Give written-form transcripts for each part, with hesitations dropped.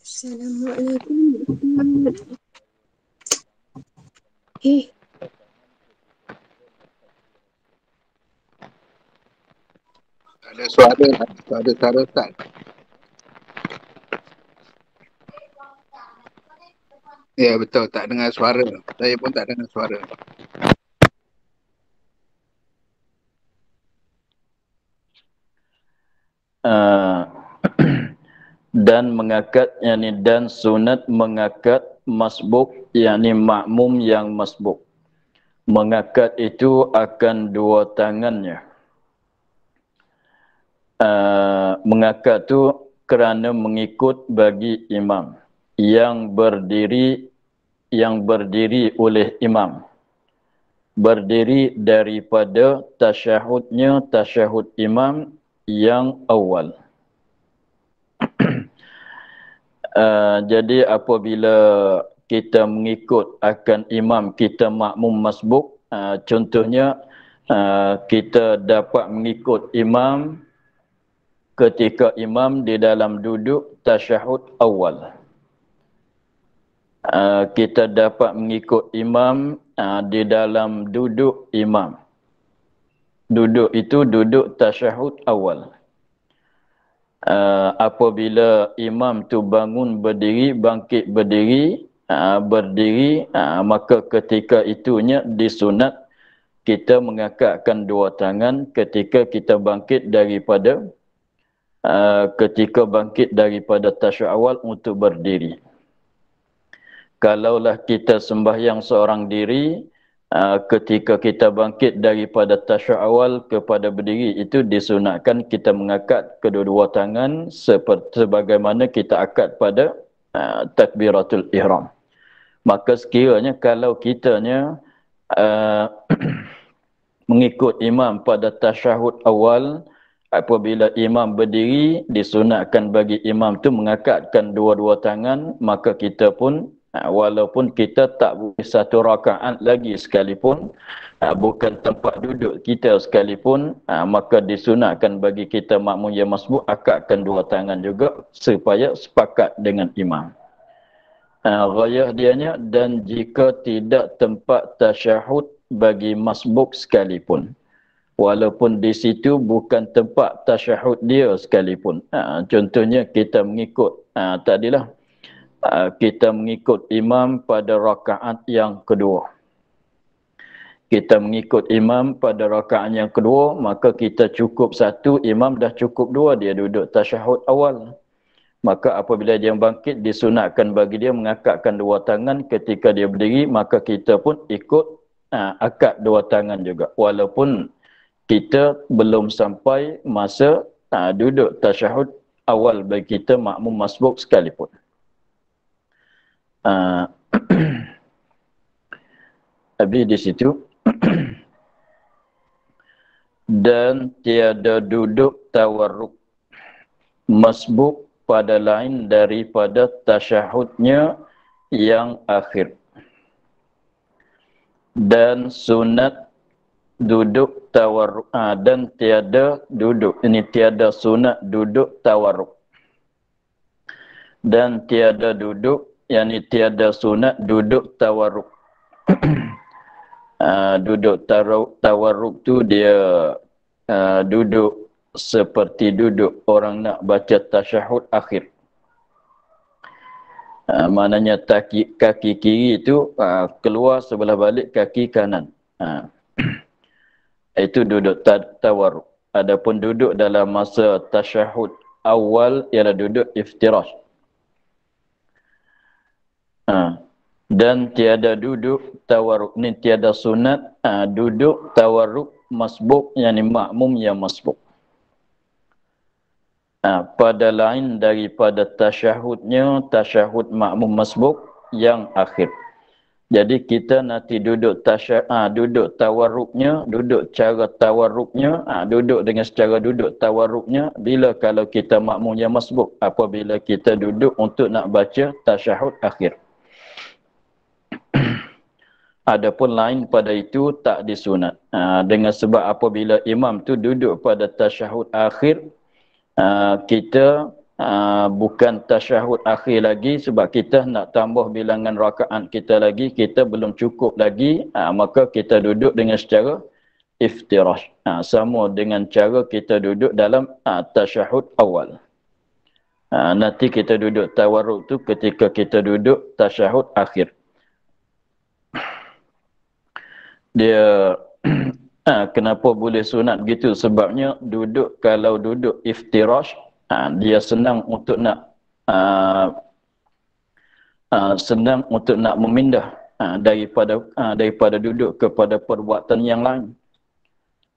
Assalamualaikum. Eh, Ada suara, ada suara tak? Ya betul, tak dengar suara. Saya pun tak dengar suara. Dan mengakad, yakni dan sunat mengakad masbuk, yakni makmum yang masbuk. Mengakad itu akan dua tangannya. Mengakad tu kerana mengikut bagi imam yang berdiri oleh imam, berdiri daripada tasyahudnya tasyahud imam yang awal. Jadi apabila kita mengikut akan imam, kita makmum masbuk, contohnya kita dapat mengikut imam ketika imam di dalam duduk tasyahud awal. Kita dapat mengikut imam di dalam duduk imam. Duduk itu duduk tasyahud awal. Apabila imam tu bangun berdiri, bangkit berdiri, berdiri, maka ketika itunya disunat kita mengangkatkan dua tangan ketika kita bangkit daripada tasyahud awal untuk berdiri. Kalaulah kita sembahyang seorang diri, ketika kita bangkit daripada tasyahud awal kepada berdiri, itu disunatkan kita mengangkat kedua-dua tangan sebagaimana kita akad pada takbiratul ihram. Maka sekiranya kalau kitanya mengikut imam pada tasyahud awal, apabila imam berdiri, disunatkan bagi imam tu mengangkatkan dua-dua tangan, maka kita pun walaupun kita tak boleh satu rakaat lagi sekalipun, bukan tempat duduk kita sekalipun, maka disunatkan bagi kita makmum yang masbuk akadkan dua tangan juga supaya sepakat dengan imam. Ghayah dianya, dan jika tidak tempat tasyahud bagi masbuk sekalipun, walaupun di situ bukan tempat tasyahud dia sekalipun. Contohnya kita mengikut tadilah kita mengikut imam pada rakaat yang kedua. Kita mengikut imam pada rakaat yang kedua, maka kita cukup satu, imam dah cukup dua, dia duduk tasyahud awal. Maka apabila dia bangkit, disunatkan bagi dia mengangkatkan dua tangan ketika dia berdiri, maka kita pun ikut akad dua tangan juga. Walaupun kita belum sampai masa duduk tasyahud awal bagi kita makmum masbuk sekalipun. Habis di situ. Dan tiada duduk tawarruk masbuk pada lain daripada tasyahudnya yang akhir. Dan sunat duduk tawarruk, dan tiada duduk, ini tiada sunat duduk tawarruk. Dan tiada duduk, yakni tiada sunat duduk tawarruk. Duduk tawarruk tu dia duduk seperti duduk orang nak baca tasyahud akhir. Maknanya kaki kiri itu keluar sebelah balik kaki kanan. Itu duduk tawarruk. Adapun duduk dalam masa tasyahud awal ialah duduk iftirash. Dan tiada duduk tawarruk ni tiada sunat duduk tawarruk masbuk, yakni makmum yang masbuk. Pada lain daripada tasyahudnya, tasyahud makmum masbuk yang akhir. Jadi kita nanti duduk duduk tawarruknya, duduk cara tawarruknya, duduk dengan secara duduk tawarruknya bila kalau kita makmum yang masbuk, apabila kita duduk untuk nak baca tasyahud akhir. Adapun lain pada itu tak disunat. Dengan sebab apabila imam tu duduk pada tasyahud akhir, kita bukan tasyahud akhir lagi sebab kita nak tambah bilangan rakaat kita lagi, kita belum cukup lagi, maka kita duduk dengan secara iftirash. Sama dengan cara kita duduk dalam tasyahud awal. Nanti kita duduk tawarruk tu ketika kita duduk tasyahud akhir. Dia kenapa boleh sunat gitu? Sebabnya duduk, kalau duduk iftirash, dia senang untuk nak memindah daripada duduk kepada perbuatan yang lain.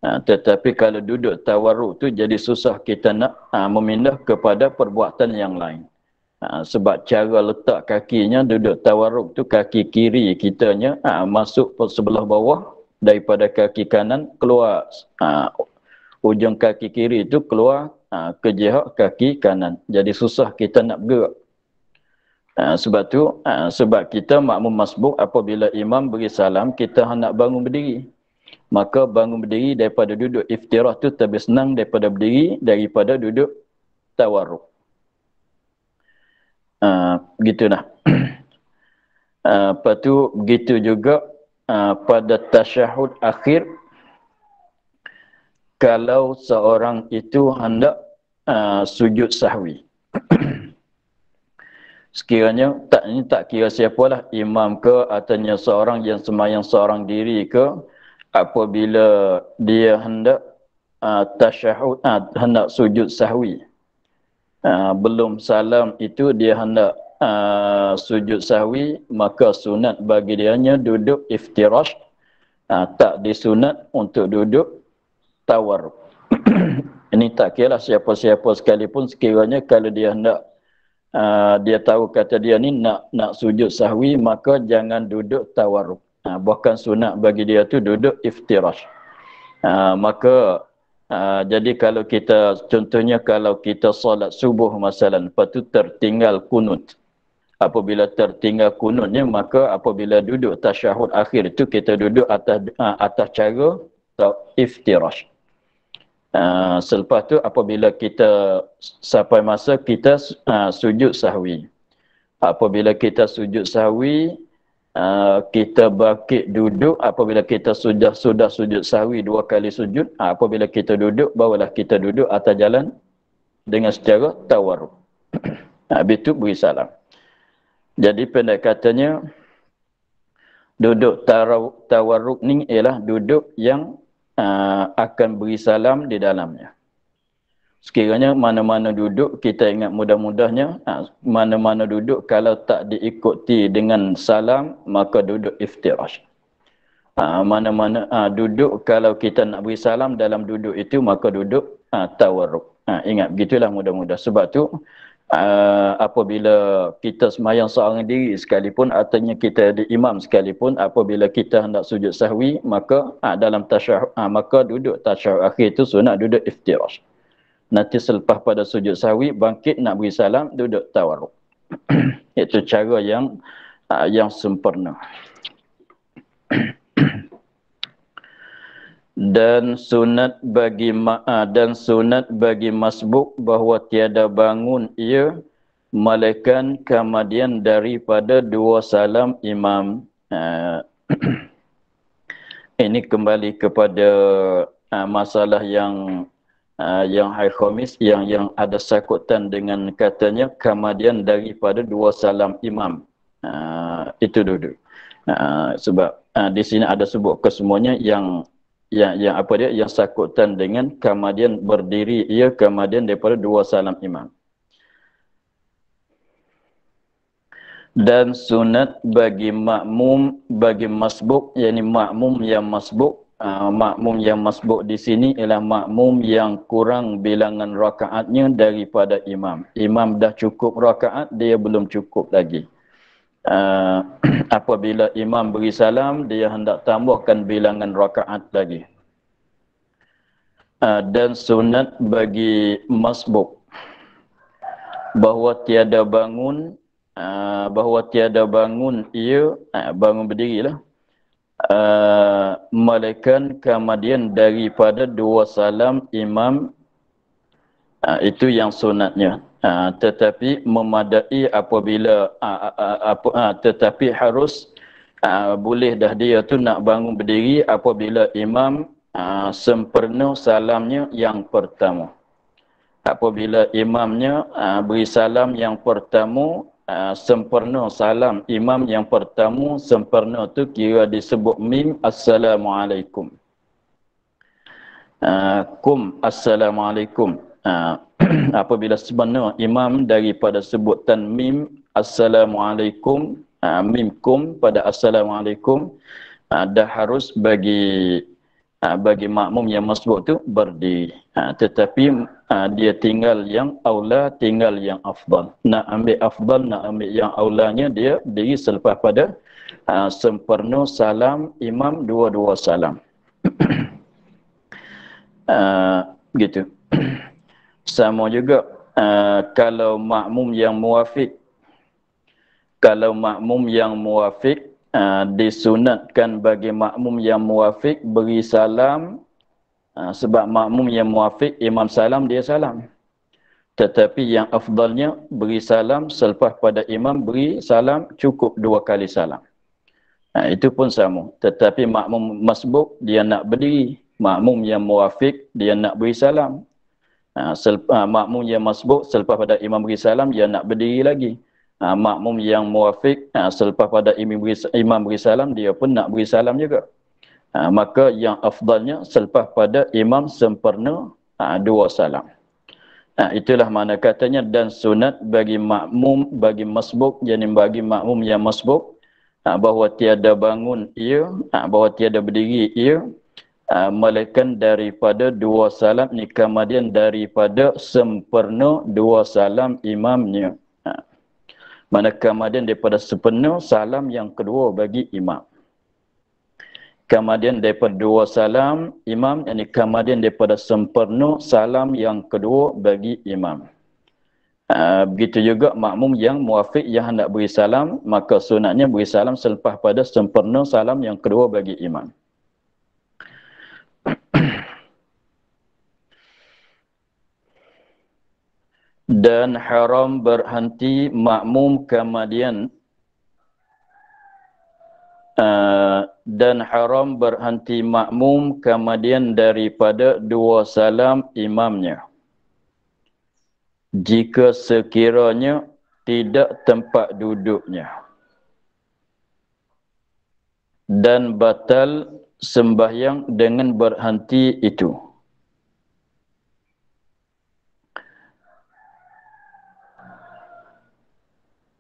Tetapi kalau duduk tawarruk tu jadi susah kita nak memindah kepada perbuatan yang lain. Sebab cara letak kakinya duduk tawarruk tu, kaki kiri kitanya masuk sebelah bawah daripada kaki kanan, keluar ujung kaki kiri itu keluar ke jihad kaki kanan. Jadi susah kita nak bergerak. Sebab tu, sebab kita makmum masbuk, apabila imam beri salam, kita hendak bangun berdiri. Maka bangun berdiri daripada duduk iftirah tu lebih senang daripada berdiri daripada duduk tawarruk. Begitu dah. Lepas tu begitu juga pada tasyahud akhir, kalau seorang itu hendak sujud sahwi. Sekiranya ini tak kira siapalah, imam ke ataunya seorang yang sembahyang seorang diri ke, apabila dia hendak tasyahud, hendak sujud sahwi, belum salam itu dia hendak sujud sahwi, maka sunat bagi dianya duduk iftirash, tak disunat untuk duduk tawarruk. Ini tak kira siapa-siapa sekalipun, sekiranya kalau dia hendak dia tahu kata dia ni nak sujud sahwi, maka jangan duduk tawarruk. Bahkan sunat bagi dia tu duduk iftirash. Maka jadi kalau kita, contohnya kalau kita solat subuh masalan, lepas tu tertinggal kunut. Apabila tertinggal kunutnya, maka apabila duduk tasyahud akhir itu kita duduk atas cara iftirash. Selepas tu apabila kita sampai masa kita sujud sahwi. Apabila kita sujud sahwi, kita bangkit duduk. Apabila kita sudah sujud sahwi 2 kali sujud, apabila kita duduk, barulah kita duduk atas jalan dengan secara tawarruk. Habis itu beri salam. Jadi pendek katanya, duduk tawarruk ni ialah duduk yang akan beri salam di dalamnya. Sekiranya mana-mana duduk, kita ingat mudah-mudahnya, mana-mana duduk kalau tak diikuti dengan salam, maka duduk iftirash. Mana-mana duduk kalau kita nak beri salam dalam duduk itu, maka duduk tawarruk. Ingat, begitulah mudah-mudah. Sebab tu apabila kita sembahyang seorang diri sekalipun, ataunya kita ada imam sekalipun, apabila kita hendak sujud sahwi, maka dalam tasyahud, maka duduk tasyahud akhir itu sunat duduk iftirash. Nanti selepas pada sujud sahwi, bangkit nak beri salam, duduk tawarruk. Itu cara yang sempurna. Dan sunat bagi masbuk bahawa tiada bangun ia melainkan kemudian daripada 2 salam imam. Ini kembali kepada masalah yang yang hari Khamis yang ada sakutan dengan katanya kemudian daripada 2 salam imam. Itu dulu. Sebab di sini ada sebut kesemuanya yang apa dia yang sakutan dengan kemudian berdiri ia kemudian daripada 2 salam imam. Dan sunat bagi makmum bagi masbuk, yakni makmum yang masbuk. Makmum yang masbuk di sini ialah makmum yang kurang bilangan rakaatnya daripada imam. Imam dah cukup rakaat, dia belum cukup lagi. Apabila imam beri salam, dia hendak tambahkan bilangan rakaat lagi. Dan sunat bagi masbuk bahawa tiada bangun ia bangun berdirilah melainkan kemudian daripada 2 salam imam. Itu yang sunatnya. Tetapi memadai apabila tetapi harus boleh dah dia tu nak bangun berdiri apabila imam sempurna salamnya yang pertama. Apabila imamnya beri salam yang pertama, sempurna salam imam yang pertama, sempurna tu kira disebut mim assalamualaikum. Kum assalamualaikum. Apabila sempurna imam daripada sebutan mim assalamualaikum, mim kum pada assalamualaikum, dah harus bagi makmum yang masbuk tu berdiri. Tetapi dia tinggal yang aula, tinggal yang afdal. Nak ambil afdal, nak ambil yang aulanya, dia berdiri selepas pada sempurna salam imam, 2 salam. Gitu. Sama juga kalau makmum yang muwafiq, disunatkan bagi makmum yang muwafiq beri salam, sebab makmum yang muwafiq imam salam dia salam. Tetapi yang afdalnya beri salam selepas pada imam beri salam cukup 2 kali salam. Itu pun sama. Tetapi makmum masbuk dia nak berdiri, makmum yang muwafiq dia nak beri salam. Makmum yang masbuk selepas pada imam beri salam dia nak berdiri lagi. Makmum yang muwafiq selepas pada imam beri salam dia pun nak beri salam juga. Maka yang afdalnya selepas pada imam sempurna 2 salam. Itulah makna katanya dan sunat bagi makmum bagi masbuk, yakni bagi makmum yang masbuk, bahawa tiada bangun ia, bahawa tiada berdiri ia, melainkan daripada 2 salam ni kemudian daripada sempurna 2 salam imamnya. Mana kemudian daripada sempurna salam yang kedua bagi imam. Kemudian daripada 2 salam imam, yakni kemudian daripada sempurna salam yang kedua bagi imam. Begitu juga makmum yang muwafiq yang hendak beri salam, maka sunatnya beri salam selepas pada sempurna salam yang kedua bagi imam. Dan haram berhenti makmum kemudian daripada 2 salam imamnya jika sekiranya tidak tempat duduknya, dan batal sembahyang dengan berhenti itu.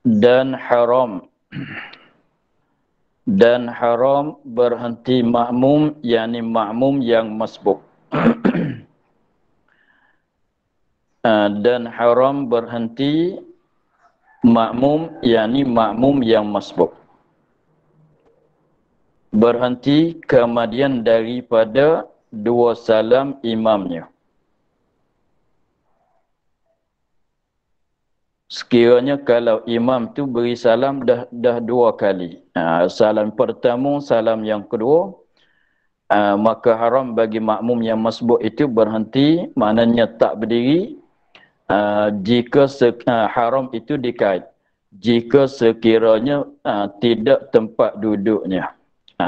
Dan haram berhenti makmum, yakni makmum yang masbuk. Dan haram berhenti makmum, yakni makmum yang masbuk. Berhenti kemudian daripada 2 salam imamnya. Sekiranya kalau imam tu beri salam dah 2 kali. Salam pertama, salam yang kedua, maka haram bagi makmum yang masbuk itu berhenti, maknanya tak berdiri. Jika haram itu dikait jika sekiranya tidak tempat duduknya.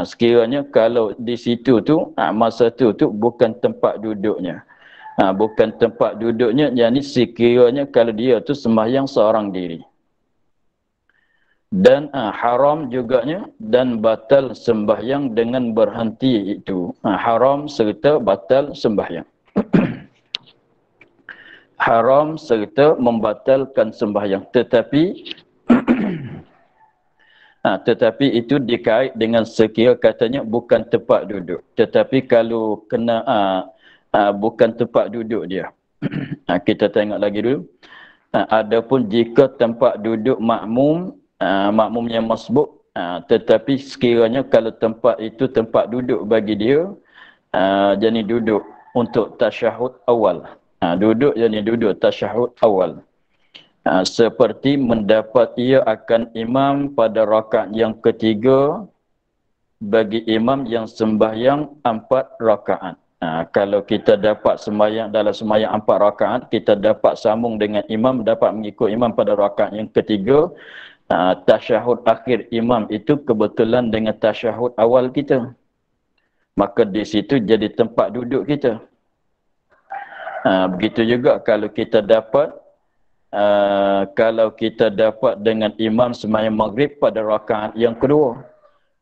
Sekiranya kalau di situ tu masa tu bukan tempat duduknya, Bukan tempat duduknya, yakni sekiranya kalau dia tu sembahyang seorang diri. Dan haram juganya dan batal sembahyang dengan berhenti itu. Haram serta batal sembahyang. Haram serta membatalkan sembahyang. Tetapi itu dikait dengan sekira katanya bukan tempat duduk. Tetapi kalau kena bukan tempat duduk dia. Kita tengok lagi dulu. Adapun jika tempat duduk makmum, makmum yang masbuk, tetapi sekiranya kalau tempat itu tempat duduk bagi dia, jadi duduk untuk tasyahud awal. Duduk jadi duduk tasyahud awal. Seperti mendapat ia akan imam pada rakaat yang ketiga bagi imam yang sembahyang 4 rakaat. Kalau kita dapat sembahyang dalam sembahyang 4 rakaat, kita dapat sambung dengan imam, dapat mengikut imam pada rakaat yang ketiga, tasyahud akhir imam itu kebetulan dengan tasyahud awal kita. Maka di situ jadi tempat duduk kita. Begitu juga kalau kita dapat dengan imam sembahyang maghrib pada rakaat yang kedua.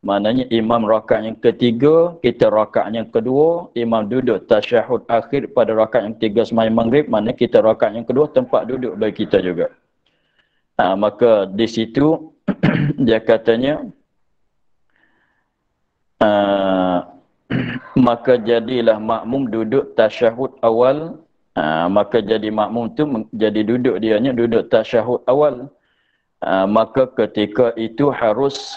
Maknanya imam rakaat yang ketiga, kita rakaat yang kedua, imam duduk tasyahud akhir pada rakaat yang ketiga sembahyang maghrib, maknanya kita rakaat yang kedua tempat duduk bagi kita juga. Maka di situ dia katanya maka jadilah makmum duduk tasyahud awal. Maka jadi makmum tu jadi duduk dianya duduk tasyahud awal. Maka ketika itu harus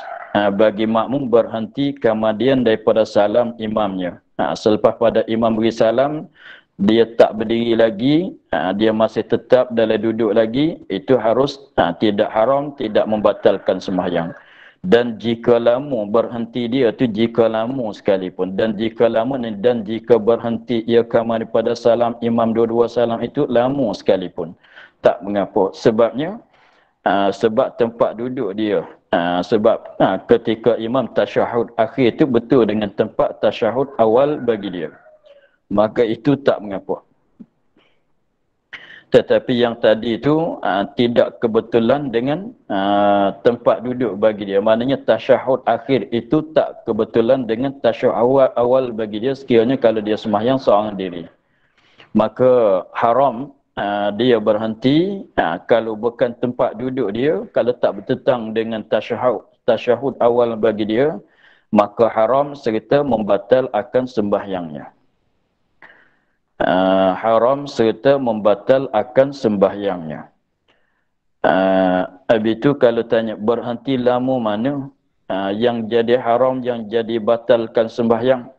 bagi makmum berhenti kemudian daripada salam imamnya. Selepas pada imam beri salam, dia tak berdiri lagi, dia masih tetap dalam duduk lagi, itu harus tidak haram, tidak membatalkan sembahyang. Dan jika lama berhenti dia tu jika lama sekalipun, dan jika lama dan jika berhenti ia kama daripada salam imam dua-dua salam itu lama sekalipun, tak mengapa. Sebabnya sebab tempat duduk dia. Sebab ketika imam tasyahud akhir itu betul dengan tempat tasyahud awal bagi dia, maka itu tak mengapa. Tetapi yang tadi itu tidak kebetulan dengan tempat duduk bagi dia. Maknanya tasyahud akhir itu tak kebetulan dengan tasyahud awal bagi dia sekiranya kalau dia sembahyang seorang diri. Maka haram dia berhenti kalau bukan tempat duduk dia, kalau tak bertentang dengan tasyahud awal bagi dia, maka haram serta membatal akan sembahyangnya. Haram serta membatal akan sembahyangnya. Habis itu kalau tanya berhenti lama mana yang jadi haram, yang jadi batalkan sembahyang,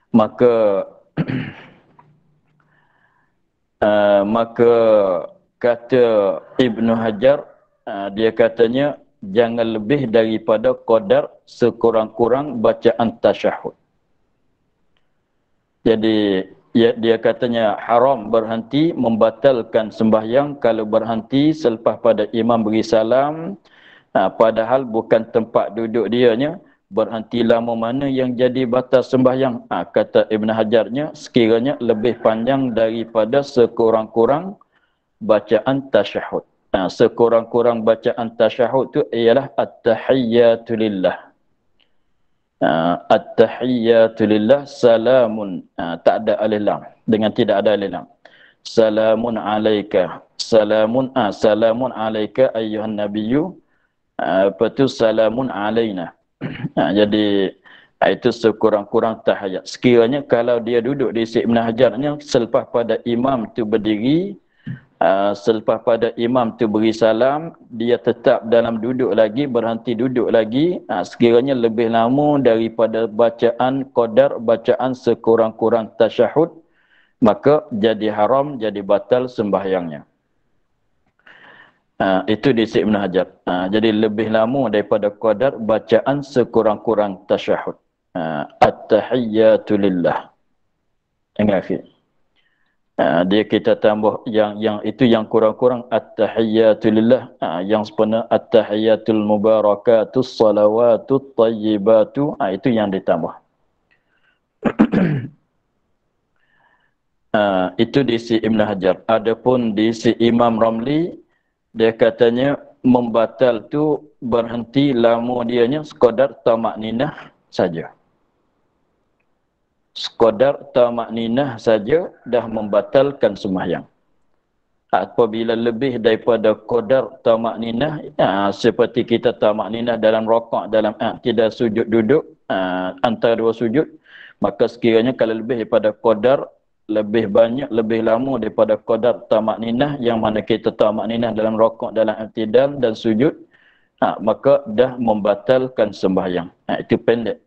maka maka kata Ibnu Hajar, dia katanya jangan lebih daripada qadar sekurang-kurang bacaan tasyahud. Jadi dia katanya haram berhenti membatalkan sembahyang kalau berhenti selepas pada imam beri salam, padahal bukan tempat duduk dianya. Berhenti lama mana yang jadi batal sembahyang? Kata Ibn Hajarnya, sekiranya lebih panjang daripada sekurang-kurang bacaan tasyahud. Sekurang-kurang bacaan tasyahud itu ialah at-tahiyyatu lillah. At-tahiyyatu lillah salamun, tak ada alif lam, dengan tidak ada alif lam. Salamun alaika, salamun alaika ayyuhan nabiyyu, betul salamun alaina. Jadi itu sekurang-kurang tahiyat. Sekiranya kalau dia duduk di sisi Ibn Hajarnya selepas pada imam tu berdiri, selepas pada imam tu beri salam, dia tetap dalam duduk lagi, berhenti duduk lagi, sekiranya lebih lama daripada bacaan qadar, bacaan sekurang-kurang tasyahud, maka jadi haram, jadi batal sembahyangnya. Itu di sisi Ibn Hajar. Jadi lebih lama daripada qadar bacaan sekurang-kurang tasyahud. At-tahiyyatu lillah. Yang akhir. Dia kita tambah yang itu yang kurang-kurang at-tahiyyatu lillah, yang sebenar at-tahiyyatul mubarakatus salawatut tayyibatu, itu yang ditambah. Itu di si Ibn Hajar. Adapun di si Imam Ramli, dia katanya membatal tu berhenti lama dianya sekadar tamak-ninah saja. Sekadar tamak-ninah saja dah membatalkan sembahyang. Apabila lebih daripada qadar tamak-ninah, seperti kita tamak-ninah dalam rakaat, dalam tidak sujud duduk, antara dua sujud, maka sekiranya kalau lebih daripada qadar, lebih banyak, lebih lama daripada qadar tamak-ninah, yang mana kita tamak-ninah dalam rakaat, dalam i'tidal dan sujud, maka dah membatalkan sembahyang. Itu pendek.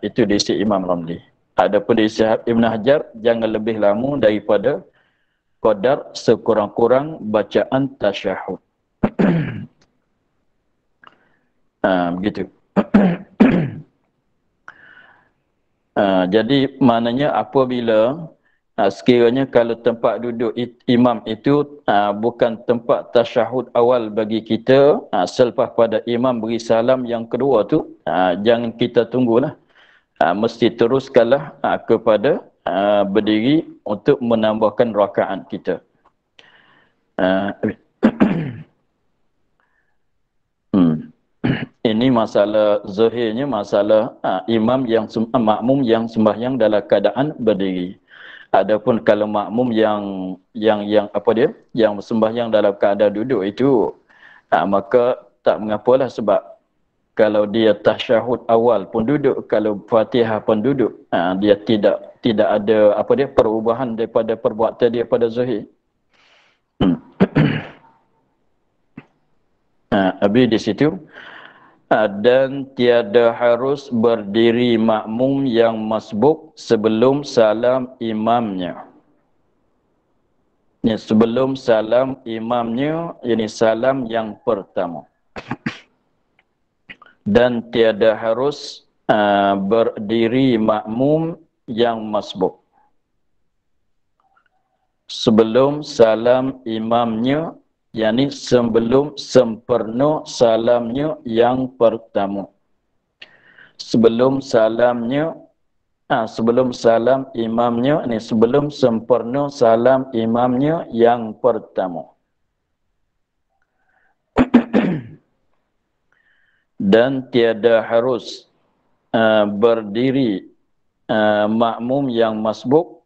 Itu di sisi Imam Ramli. Adapun di sisi Ibn Hajar, jangan lebih lama daripada qadar sekurang-kurang bacaan tasyahud. Begitu. Jadi maknanya apabila sekiranya kalau tempat duduk imam itu bukan tempat tasyahud awal bagi kita, selepas pada imam beri salam yang kedua tu, jangan kita tunggulah. Mesti teruskanlah kepada berdiri untuk menambahkan rakaat kita. Ini masalah zahirnya, masalah imam yang makmum yang sembahyang dalam keadaan berdiri. Adapun kalau makmum yang apa dia, yang sembahyang dalam keadaan duduk itu, maka tak mengapalah, sebab kalau dia tasyahud awal pun duduk, kalau Fatihah pun duduk, dia tidak ada apa dia perubahan daripada perbuatan dia pada zahir. Habis di situ, dan tiada harus berdiri makmum yang masbuk sebelum salam imamnya. Ini sebelum salam imamnya, ini salam yang pertama. Dan tiada harus berdiri makmum yang masbuk sebelum salam imamnya, yakni sebelum sempurna salamnya yang pertama. Sebelum salamnya, sebelum salam imamnya, ini sebelum sempurna salam imamnya yang pertama. Dan tiada harus berdiri makmum yang masbuk.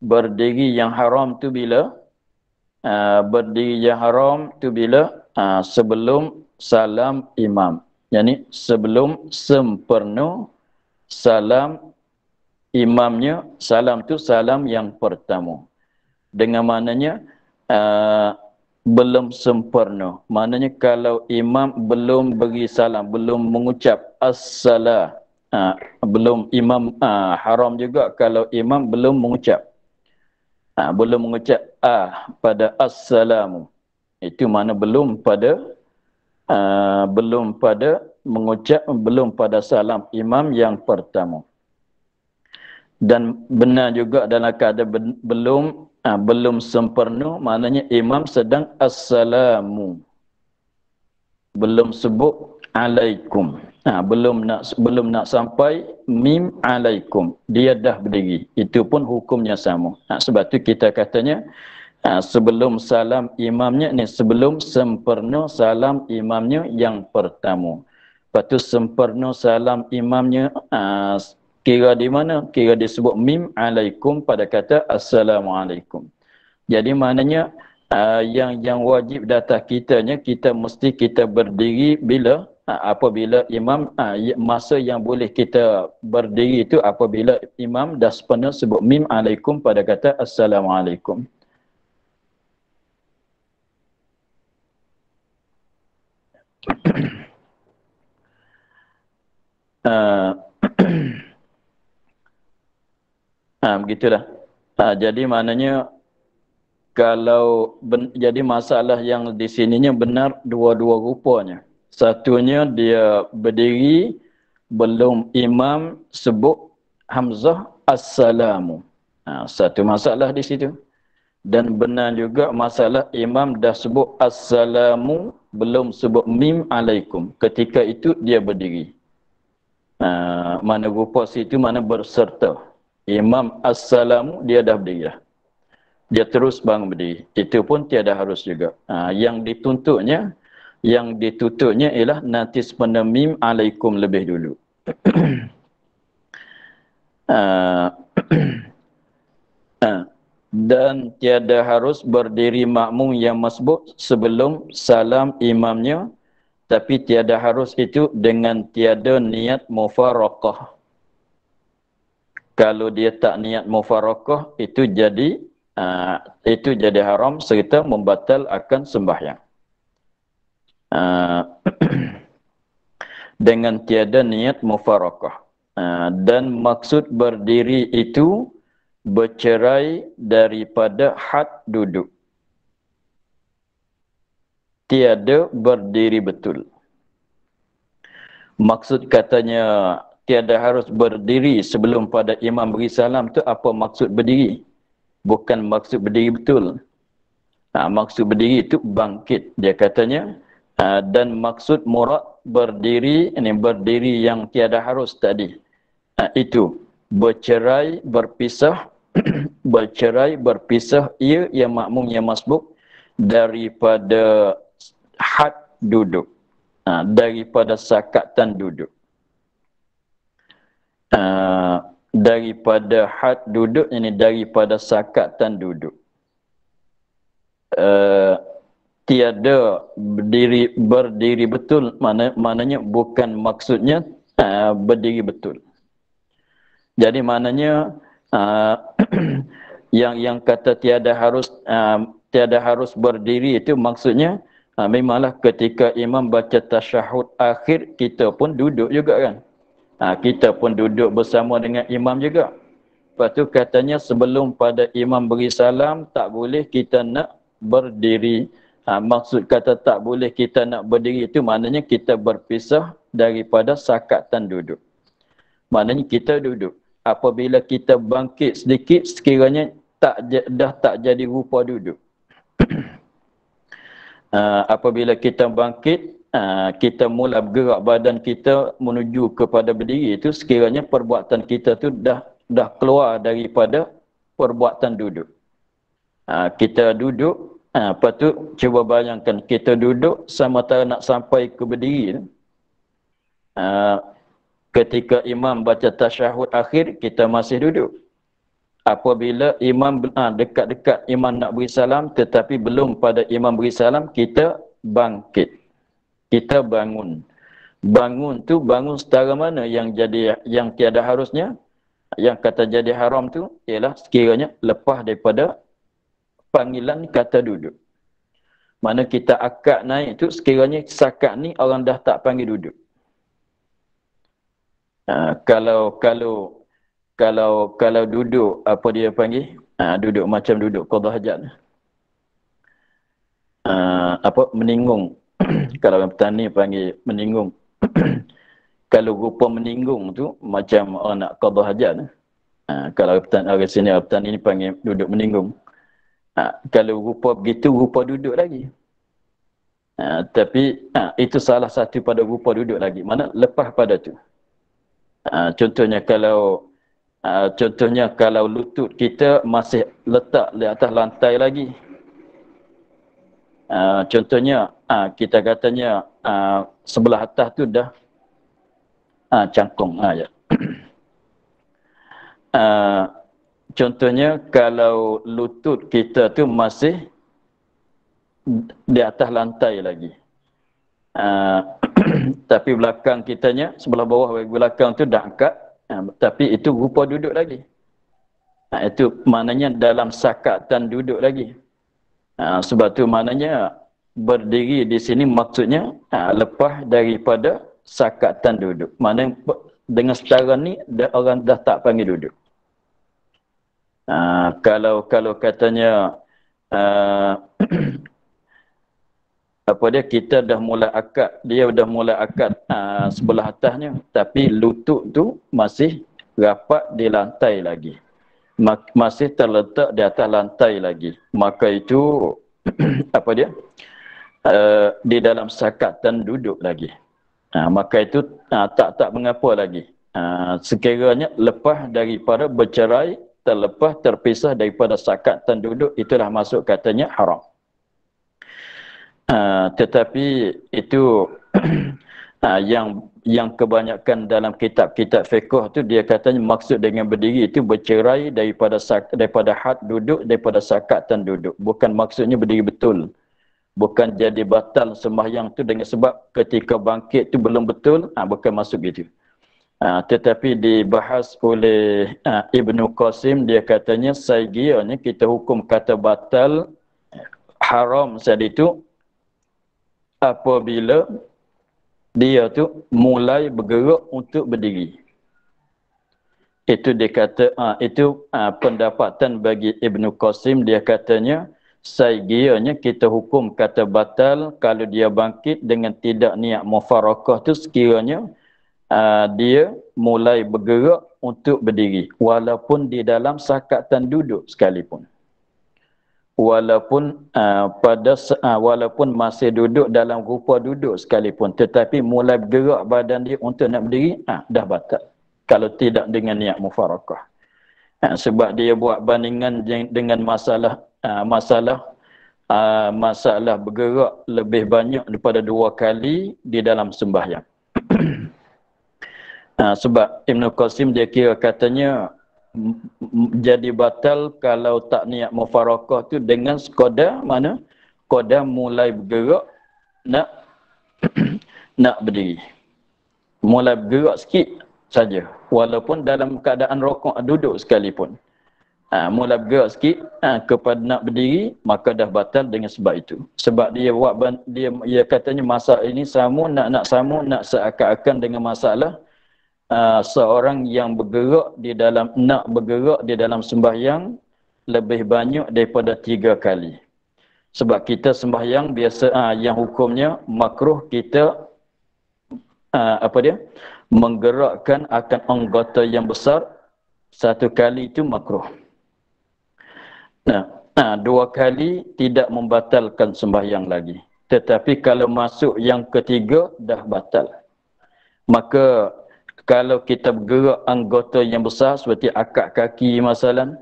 Berdiri yang haram tu bila? Berdiri yang haram tu bila? Sebelum salam imam. Yani sebelum sempurna salam imamnya. Salam tu salam yang pertama. Dengan maknanya belum sempurna. Maknanya kalau imam belum bagi salam, belum mengucap as-salam, belum imam, haram juga kalau imam belum mengucap. Belum mengucap pada assalamu. Itu mana belum pada mengucap, belum pada salam imam yang pertama. Dan benar juga dalam keadaan belum sempurna, maknanya imam sedang assalamu, belum sebut alaikum, belum nak sampai mim alaikum, dia dah berdiri, itu pun hukumnya sama. Sebab tu kita katanya sebelum salam imamnya ni, sebelum sempurna salam imamnya yang pertama. Lepas tu sempurna salam imamnya kira di mana? Kira disebut mim alaikum pada kata assalamualaikum. Jadi maknanya yang wajib datang kitanya, kita mesti kita berdiri bila? Apabila imam, masa yang boleh kita berdiri itu apabila imam dah sempurna sebut mim alaikum pada kata assalamualaikum. Begitulah. Jadi maknanya kalau jadi masalah yang di sininya benar dua-dua rupanya. Satunya dia berdiri belum imam sebut hamzah assalamu. Satu masalah di situ. Dan benar juga masalah imam dah sebut assalamu belum sebut mim alaikum. Ketika itu dia berdiri. Mana rupa situ mana berserta. imam assalamu, dia dah berdiri dah. Dia terus bangun berdiri. Itu pun tiada harus juga. Yang dituntutnya ialah natis penemim alaikum lebih dulu. Ah, dan tiada harus berdiri makmum yang masbuk sebelum salam imamnya, tapi tiada harus itu dengan tiada niat mufaraqah. Kalau dia tak niat mufaraqah, itu jadi haram serta membatal akan sembahyang. Dengan tiada niat mufaraqah. Dan maksud berdiri itu bercerai daripada had duduk. Tiada berdiri betul. Maksud katanya tiada harus berdiri sebelum pada imam beri salam tu apa maksud berdiri? Bukan maksud berdiri betul. Maksud berdiri itu bangkit. Dia katanya dan maksud murad berdiri, ini berdiri yang tiada harus tadi. Itu bercerai berpisah bercerai berpisah ia yang makmum yang masbuk daripada had duduk, daripada sakatan duduk, daripada had duduk, ini daripada sakatan duduk. Tiada berdiri betul, maknanya bukan maksudnya berdiri betul. Jadi maknanya yang kata tiada harus berdiri itu maksudnya memanglah ketika imam baca tasyahud akhir kita pun duduk juga kan. Kita pun duduk bersama dengan imam juga. Lepas tu katanya sebelum pada imam beri salam tak boleh kita nak berdiri. Maksud kata tak boleh kita nak berdiri itu maknanya kita berpisah daripada sakatan duduk. Maknanya kita duduk. Apabila kita bangkit sedikit, sekiranya dah tak jadi rupa duduk. Apabila kita bangkit, kita mula bergerak badan kita menuju kepada berdiri, itu sekiranya perbuatan kita tu dah keluar daripada perbuatan duduk. Kita duduk, lepas tu cuba bayangkan kita duduk sama tak nak sampai ke berdiri. Ketika imam baca tasyahud akhir, kita masih duduk. Apabila imam dekat-dekat imam nak beri salam, tetapi belum pada imam beri salam, kita bangkit. Kita bangun. Bangun tu bangun setara mana yang tiada harusnya? Yang kata jadi haram tu ialah sekiranya lepas daripada panggilan kata duduk. Mana kita akad naik tu sekiranya sakat ni orang dah tak panggil duduk. Kalau duduk apa dia panggil? Duduk macam duduk qada hajat. Meningung. Kalau orang petani panggil meningung. Kalau rupa meninggung tu macam orang nak qada hajat. Kalau orang sini orang petani ni panggil duduk meninggung. Kalau rupa begitu, rupa duduk lagi. Tapi itu salah satu pada rupa duduk lagi. Mana lepas pada tu. Contohnya kalau lutut kita masih letak di atas lantai lagi. Contohnya kita katanya sebelah atas tu dah cangkung ya. Contohnya kalau lutut kita tu masih di atas lantai lagi. Tapi belakang kitanya, sebelah bawah belakang tu dah angkat, tapi itu rupa duduk lagi. Itu maknanya dalam sakatan duduk lagi. Sebab tu maknanya berdiri di sini maksudnya lepas daripada sakatan duduk. Maknanya dengan secara ni orang dah tak panggil duduk. Kalau katanya kita dah mula akad, dia dah mula akad sebelah atasnya, tapi lutut tu masih rapat di lantai lagi, masih terletak di atas lantai lagi, maka itu di dalam sakatan duduk lagi. Maka itu tak mengapa lagi. sekiranya lepas daripada bercerai, terlepas terpisah daripada sakatan duduk, itulah masuk katanya haram. Tetapi itu yang kebanyakan dalam kitab-kitab fiqh tu dia katanya maksud dengan berdiri itu bercerai daripada had duduk, daripada sakatan duduk. Bukan maksudnya berdiri betul. Bukan jadi batal sembahyang tu dengan sebab ketika bangkit tu belum betul, bukan masuk gitu. Tetapi dibahas oleh Ibnu Qasim, dia katanya saigiranya kita hukum kata batal haram saat itu apabila dia tu mulai bergerak untuk berdiri. Itu dia kata, itu pendapatan bagi Ibnu Qasim, dia katanya saigiranya kita hukum kata batal kalau dia bangkit dengan tidak niat mufarakah tu sekiranya dia mulai bergerak untuk berdiri walaupun di dalam sakatan duduk sekalipun. Walaupun walaupun masih duduk dalam rupa duduk sekalipun, tetapi mulai bergerak badan dia untuk nak berdiri, dah batal kalau tidak dengan niat mufarakah. Sebab dia buat bandingan dengan masalah bergerak lebih banyak daripada 2 kali di dalam sembahyang. Sebab Ibn Qasim dia kira katanya jadi batal kalau tak niat mufarakah tu dengan sekadar mana? Sekadar mulai bergerak nak berdiri. Mulai bergerak sikit saja walaupun dalam keadaan rokok duduk sekalipun. Mulai bergerak sikit kepada nak berdiri, maka dah batal dengan sebab itu. Sebab dia katanya masalah ini nak seakan-akan dengan masalah seorang yang bergerak di dalam sembahyang lebih banyak daripada 3 kali. Sebab kita sembahyang biasa yang hukumnya makruh kita menggerakkan akan anggota yang besar 1 kali itu makruh. 2 kali tidak membatalkan sembahyang lagi. Tetapi kalau masuk yang ketiga dah batal. Maka kalau kita bergerak anggota yang besar seperti akad kaki masalan,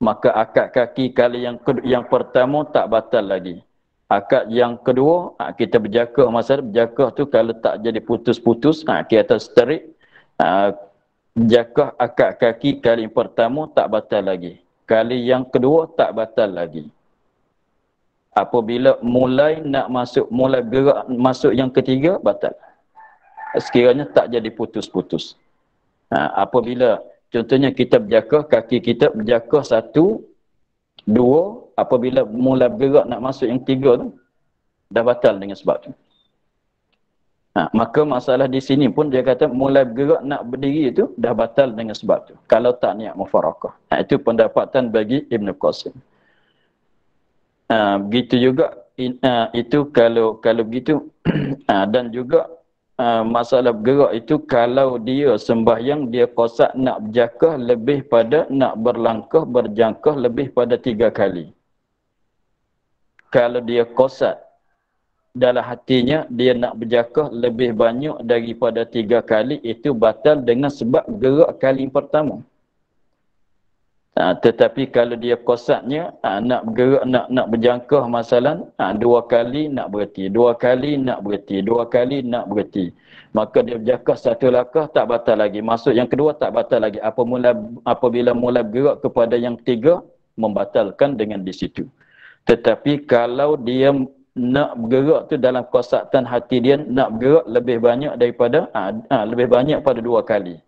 maka akad kaki kali yang pertama tak batal lagi. Akad yang kedua, kita berjakah masalah, berjakah tu kalau tak jadi putus-putus, kita seterik, jakah akad kaki kali yang pertama tak batal lagi. Kali yang kedua tak batal lagi. Apabila mulai bergerak masuk yang ketiga, batal. Sekiranya tak jadi putus-putus. Apabila contohnya kita berjakah, kaki kita berjakah 1, 2, apabila mula bergerak nak masuk yang 3 tu, dah batal dengan sebab tu. Maka masalah di sini pun dia kata mulai bergerak nak berdiri itu dah batal dengan sebab tu. Kalau tak niat mufarakah. Itu pendapatan bagi Ibn Qasim. Begitu juga itu kalau begitu dan juga masalah bergerak itu kalau dia sembahyang dia qasad nak berjakah lebih pada nak berlangkah berjangkah lebih pada 3 kali. Kalau dia qasad dalam hatinya dia nak berjakah lebih banyak daripada 3 kali, itu batal dengan sebab gerak kali pertama. Tetapi kalau dia qasadnya nak bergerak nak berjangkah masalan 2 kali nak berhenti, 2 kali nak berhenti, 2 kali nak berhenti, maka dia berjakah 1 langkah tak batal lagi, masuk yang kedua tak batal lagi. Apabila mulai bergerak kepada yang ketiga, membatalkan dengan di situ. Tetapi kalau dia nak bergerak tu dalam qasadatan hati dia nak bergerak lebih banyak daripada lebih banyak pada 2 kali,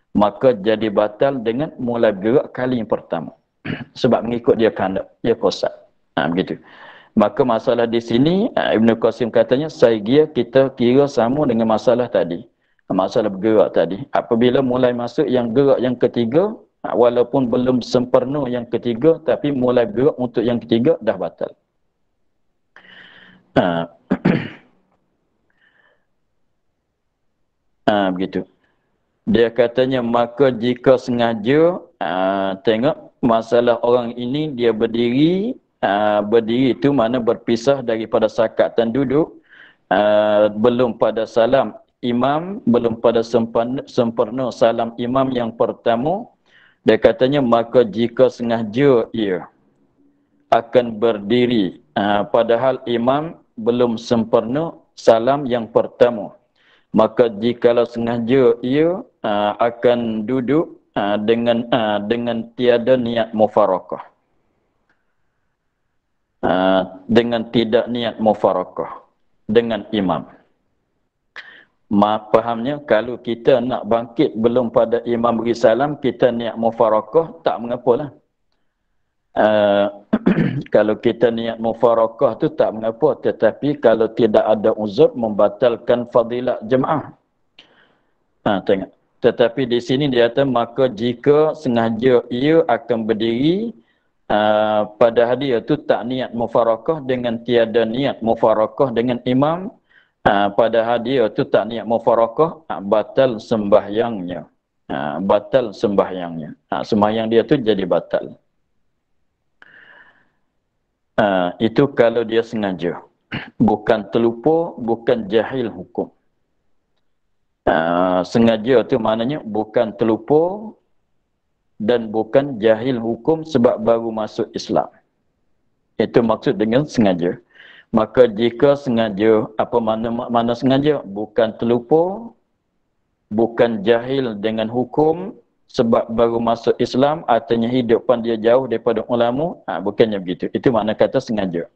maka jadi batal dengan mulai bergerak kali yang pertama. Sebab mengikut dia kehendak, dia qasad. Begitu. Maka masalah di sini Ibn Qasim katanya saigir kita kira sama dengan masalah tadi. Masalah bergerak tadi. Apabila mulai masuk yang gerak yang ketiga, walaupun belum sempurna yang ketiga, tapi mulai bergerak untuk yang ketiga, dah batal. Begitu. Dia katanya maka jika sengaja tengok masalah orang ini dia berdiri itu mana berpisah daripada sakatan duduk belum pada salam, imam, belum pada sempurna salam imam yang pertama, dia katanya maka jika sengaja ia akan berdiri padahal imam belum sempurna salam yang pertama, maka jikalau sengaja ia akan duduk dengan tiada niat mufarakah, dengan tidak niat mufarakah dengan imam. Fahamnya, kalau kita nak bangkit belum pada imam beri salam, kita niat mufarakah, tak mengapalah. Kalau kita niat mufarakah tu tak mengapa, tetapi kalau tidak ada uzur membatalkan fadilat jemaah. Tengok. Tetapi di sini dia kata maka jika sengaja ia akan berdiri pada hari itu tak niat mufarakah dengan tiada niat mufarakah dengan imam, pada hari itu tak niat mufarakah, batal sembahyangnya. Batal sembahyangnya. Sembahyang dia tu jadi batal. Itu kalau dia sengaja. Bukan terlupa, bukan jahil hukum. Sengaja tu maknanya bukan terlupa dan bukan jahil hukum sebab baru masuk Islam. Itu maksud dengan sengaja. Maka jika sengaja, apa mana sengaja? Bukan terlupa, bukan jahil dengan hukum sebab baru masuk Islam, artinya hidupan dia jauh daripada ulama, bukannya begitu. Itu makna kata sengaja.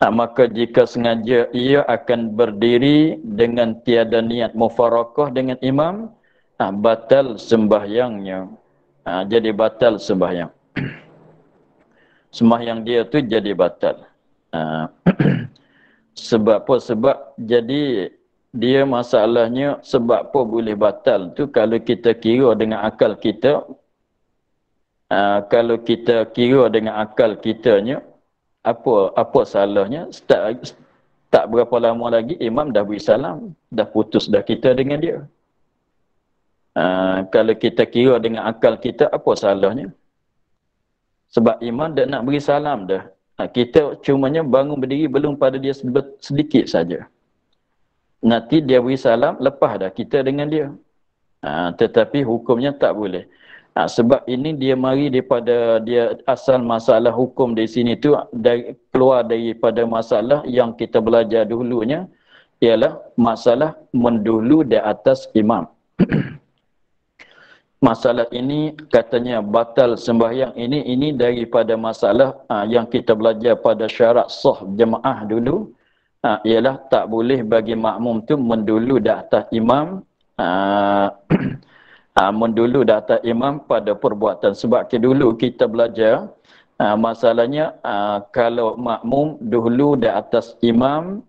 Maka jika sengaja ia akan berdiri dengan tiada niat mufarakah dengan imam, batal sembahyangnya. Jadi batal sembahyang. Sembahyang dia tu jadi batal. Sebab apa? Sebab jadi dia masalahnya sebab apa boleh batal tu kalau kita kira dengan akal kita. Kalau kita kira dengan akal kitanya, apa salahnya? Tak berapa lama lagi imam dah beri salam, dah putus dah kita dengan dia. Kalau kita kira dengan akal kita, apa salahnya? Sebab imam dah nak beri salam dah. Kita cumanya bangun berdiri belum pada dia sedikit saja. Nanti dia beri salam, lepas dah kita dengan dia. Tetapi hukumnya tak boleh. Sebab ini dia mari daripada dia asal masalah hukum di sini tu keluar daripada masalah yang kita belajar dulunya, ialah masalah mendahulu di atas imam. Masalah ini katanya batal sembahyang ini daripada masalah yang kita belajar pada syarat sah jemaah dulu, ialah tak boleh bagi makmum tu mendahulu di atas imam, mendahulu di atas imam pada perbuatan. Sebab dulu kita belajar masalahnya kalau makmum dahulu di atas imam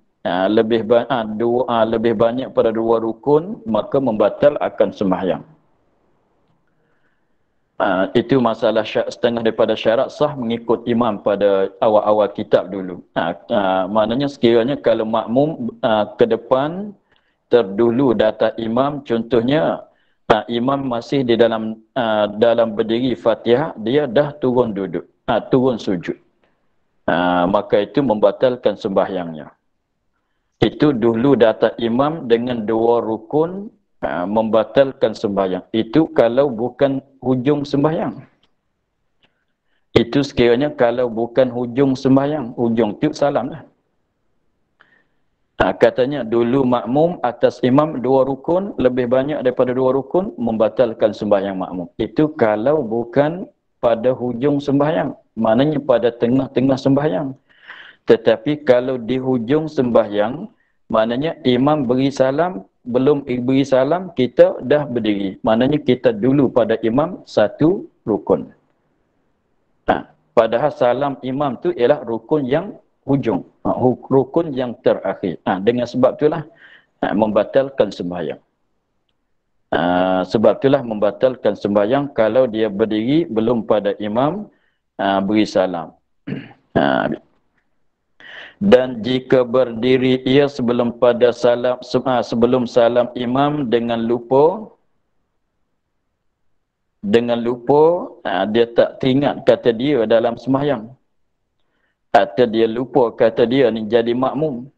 lebih banyak pada dua rukun, maka membatal akan sembahyang. Itu masalah setengah daripada syarat sah mengikut imam pada awal-awal kitab dulu. Maknanya sekiranya kalau makmum ke depan terdahulu di atas imam, contohnya imam masih di dalam berdiri Fatihah, dia dah turun duduk, turun sujud, maka itu membatalkan sembahyangnya. Itu dulu di atas imam dengan dua rukun, membatalkan sembahyang. Itu kalau bukan hujung sembahyang. Itu sekiranya kalau bukan hujung sembahyang, hujung tu salam lah. Katanya dulu makmum atas imam dua rukun, lebih banyak daripada dua rukun, membatalkan sembahyang makmum. Itu kalau bukan pada hujung sembahyang, maknanya pada tengah-tengah sembahyang. Tetapi kalau di hujung sembahyang, maknanya imam beri salam, belum beri salam, kita dah berdiri. Maknanya kita dulu pada imam satu rukun. Padahal salam imam tu ialah rukun yang hujung, rukun yang terakhir. Dengan sebab itulah membatalkan sembahyang. Sebab itulah membatalkan sembahyang kalau dia berdiri belum pada imam beri salam. Dan jika berdiri ia sebelum pada salam, sebelum salam imam dengan lupa, dia tak teringat kata dia dalam sembahyang, atau dia lupa kata dia ni jadi makmum,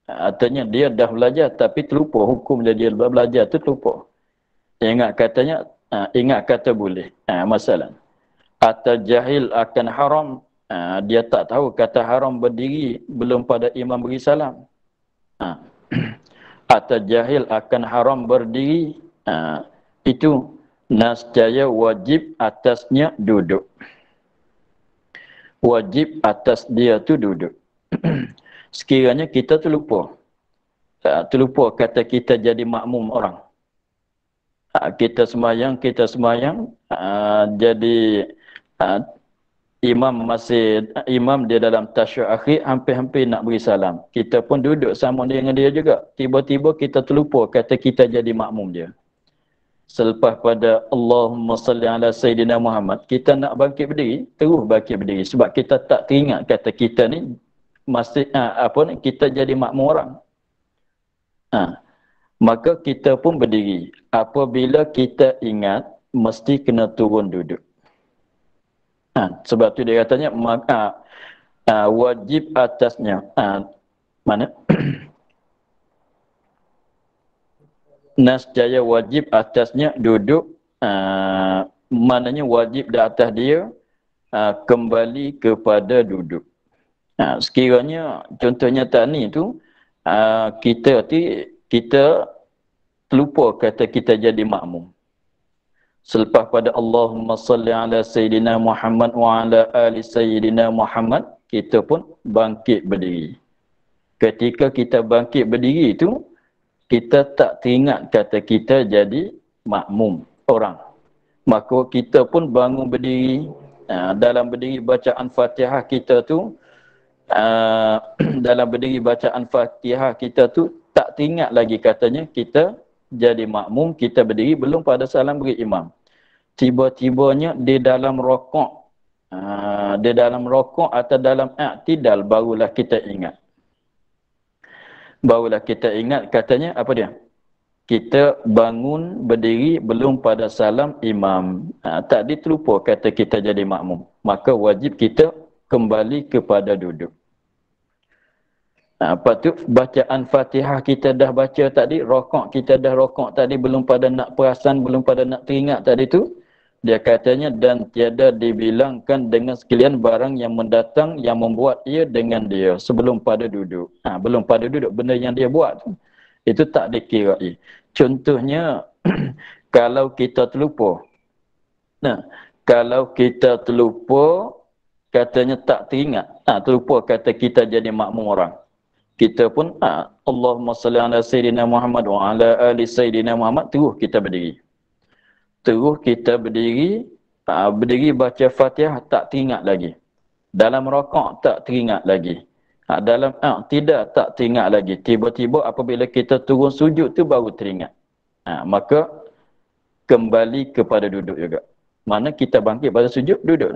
Artinya dia dah belajar tapi terlupa hukum dia belajar tu terlupa. Ingat katanya, ingat kata boleh. Masalah. Atau jahil akan haram, dia tak tahu kata haram berdiri belum pada imam beri salam. Atau jahil akan haram berdiri, itu nascaya wajib atasnya duduk. Wajib atas dia tu duduk. Sekiranya kita terlupa, terlupa kata kita jadi makmum orang. Kita semayang, jadi imam dia dalam tasyahud akhir hampir-hampir nak beri salam. Kita pun duduk sama dengan dia juga. Tiba-tiba kita terlupa kata kita jadi makmum dia. Selepas pada Allahumma salli ala Sayyidina Muhammad, kita nak bangkit berdiri, terus bangkit berdiri. Sebab kita tak teringat kata kita ni masih kita jadi makmum orang. Maka kita pun berdiri. Apabila kita ingat, mesti kena turun duduk. Sebab tu dia katanya, wajib atasnya. Mana? Nascaya wajib atasnya duduk. Maknanya wajib di atas dia kembali kepada duduk. Sekiranya contohnya tadi tu, kita terlupa kata kita jadi makmum. Selepas pada Allahumma salli ala Sayyidina Muhammad wa ala ali Sayyidina Muhammad, kita pun bangkit berdiri. Ketika kita bangkit berdiri itu, kita tak teringat kata kita jadi makmum orang. Maka kita pun bangun berdiri. Dalam berdiri bacaan Fatihah kita tu, dalam berdiri bacaan Fatihah kita tu, tak teringat lagi katanya kita jadi makmum, kita berdiri belum pada salam beri imam. Tiba-tibanya di dalam rokok, atau dalam i'tidal barulah kita ingat. Barulah kita ingat katanya apa dia? Kita bangun berdiri belum pada salam imam. Tadi terlupa kata kita jadi makmum. Maka wajib kita kembali kepada duduk. Lepas tu bacaan Fatihah kita dah baca tadi, rokok kita dah rokok tadi, belum pada nak perasan, belum pada nak teringat tadi tu. Dia katanya, dan tiada dibilangkan dengan sekalian barang yang mendatang yang membuat ia dengan dia sebelum pada duduk. Belum pada duduk, benda yang dia buat tu, itu tak dikirai. Contohnya, kalau kita terlupa. Kalau kita terlupa, katanya tak teringat. Terlupa kata kita jadi makmum orang. Kita pun Allahumma salli ala Sayyidina Muhammad wa ala ali Sayyidina Muhammad, terus kita berdiri. Terus kita berdiri, berdiri baca Fatihah tak teringat lagi. Dalam rakaat tak teringat lagi. Dalam tidak tak teringat lagi. Tiba-tiba apabila kita turun sujud tu baru teringat. Maka kembali kepada duduk juga. Mana kita bangkit pada sujud, duduk.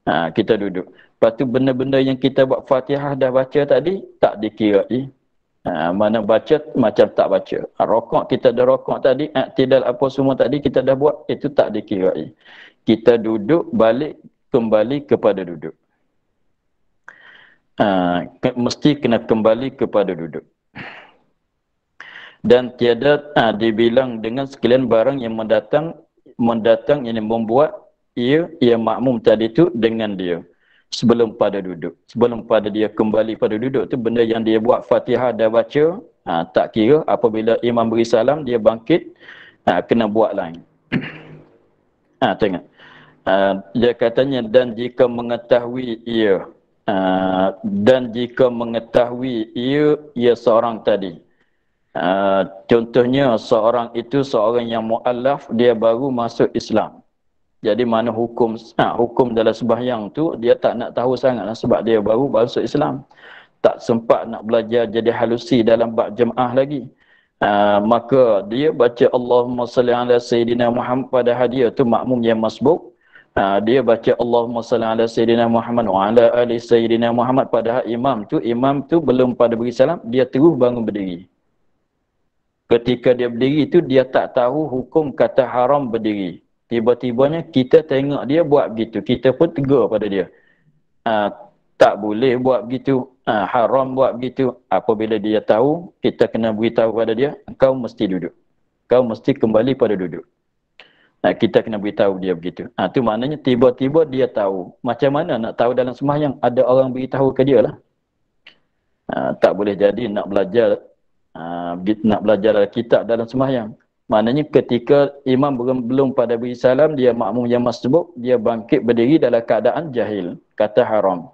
Kita duduk. Lepas tu benda-benda yang kita buat Fatihah dah baca tadi, tak dikirai. Mana baca, macam tak baca. Rokok, kita dah rokok tadi, tidak apa semua tadi kita dah buat, itu tak dikirai. Kita duduk, balik, kembali kepada duduk. Mesti kena kembali kepada duduk. Dan tiada dibilang dengan sekalian barang yang mendatang yang membuat ia makmum tadi tu dengan dia sebelum pada duduk. Sebelum pada dia kembali pada duduk tu, benda yang dia buat Fatihah dah baca, tak kira. Apabila imam beri salam, dia bangkit, kena buat lain. Tengok. Dia katanya, dan jika mengetahui ia seorang tadi. Contohnya seorang itu seorang yang mu'allaf, dia baru masuk Islam. Jadi mana hukum dalam sembahyang tu dia tak nak tahu sangatlah sebab dia baru masuk Islam. Tak sempat nak belajar jadi halusi dalam bab jemaah lagi. Maka dia baca Allahumma salli ala Sayyidina Muhammad, pada hadiah tu makmum yang masbuk. Dia baca Allahumma salli ala Sayyidina Muhammad wa ala ali Sayyidina Muhammad, padahal imam tu belum pada beri salam, dia terus bangun berdiri. Ketika dia berdiri tu dia tak tahu hukum kata haram berdiri. Tiba-tibanya kita tengok dia buat begitu, kita pun tegur pada dia. Tak boleh buat begitu. haram buat begitu. Apabila dia tahu, kita kena beritahu pada dia, kau mesti duduk. Kau mesti kembali pada duduk. Kita kena beritahu dia begitu. Itu maknanya tiba-tiba dia tahu. Macam mana nak tahu dalam sembahyang? Ada orang beritahu ke dia lah. Tak boleh jadi nak belajar kitab dalam sembahyang. Maknanya ketika imam belum pada beri salam, dia makmum yang masbuk, dia bangkit berdiri dalam keadaan jahil. Kata haram.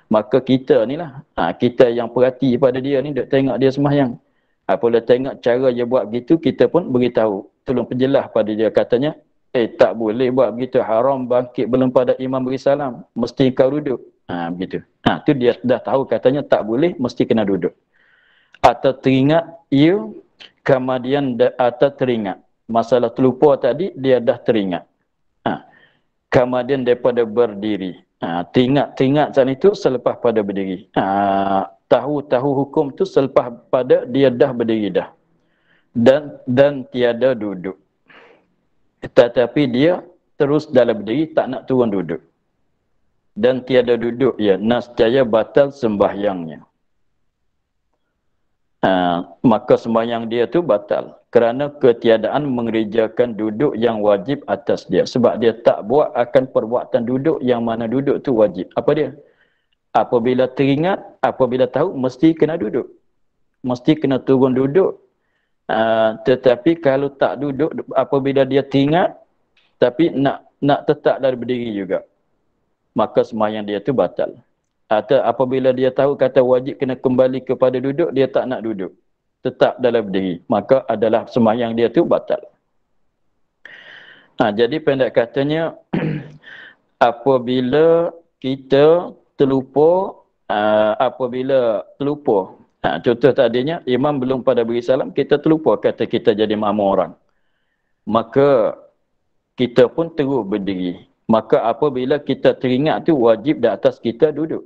Maka kita ni lah, kita yang perhati pada dia ni, duk tengok dia sembahyang. Apabila tengok cara dia buat begitu, kita pun beritahu. Tolong penjelas pada dia, katanya, tak boleh buat begitu, haram bangkit belum pada imam beri salam, mesti kau duduk. Begitu. Tu dia dah tahu, katanya tak boleh, mesti kena duduk. Atau teringat, kemudian atau teringat. Masalah terlupa tadi, dia dah teringat. Kemudian daripada berdiri. Teringat saat itu selepas pada berdiri. Tahu hukum tu selepas pada dia dah berdiri dah. Dan tiada duduk. Tetapi dia terus dalam berdiri, tak nak turun duduk. Dan tiada duduk, nascaya batal sembahyangnya. Maka sembahyang dia tu batal. Kerana ketiadaan mengerjakan duduk yang wajib atas dia. Sebab dia tak buat akan perbuatan duduk yang mana duduk tu wajib. Apa dia? Apabila teringat, apabila tahu, mesti kena duduk. Mesti kena turun duduk. Tetapi kalau tak duduk, apabila dia teringat, tapi nak tetap dari berdiri juga, maka sembahyang dia tu batal. Atau apabila dia tahu kata wajib kena kembali kepada duduk, dia tak nak duduk, tetap dalam berdiri, maka adalah sembahyang dia tu batal. Jadi pendek katanya, apabila kita terlupa, contoh tadinya imam belum pada beri salam, kita terlupa kata kita jadi makmum orang, maka kita pun terus berdiri. Maka apabila kita teringat tu, wajib di atas kita duduk.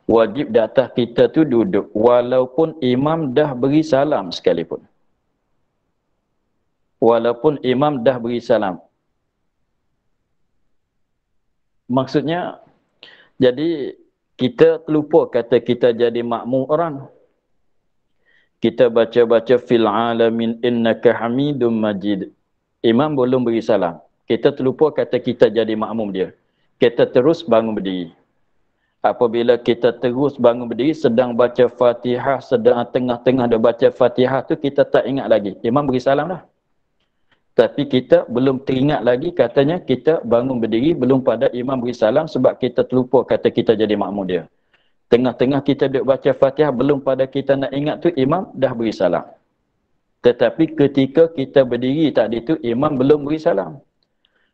Wajib di atas kita tu duduk, walaupun imam dah beri salam sekalipun. Walaupun imam dah beri salam. Maksudnya, jadi kita terlupa kata kita jadi makmum orang. Kita baca-baca fil alamin innaka hamidum majid. Imam belum beri salam. Kita terlupa kata kita jadi makmum dia. Kita terus bangun berdiri. Apabila kita terus bangun berdiri, sedang baca Fatihah, sedang tengah-tengah dah baca Fatihah tu, kita tak ingat lagi. Imam beri salam dah. Tapi kita belum teringat lagi, katanya kita bangun berdiri belum pada imam beri salam, sebab kita terlupa kata kita jadi makmum dia. Tengah-tengah kita duduk baca Fatihah, belum pada kita nak ingat tu, imam dah beri salam. Tetapi ketika kita berdiri tadi tu, imam belum beri salam.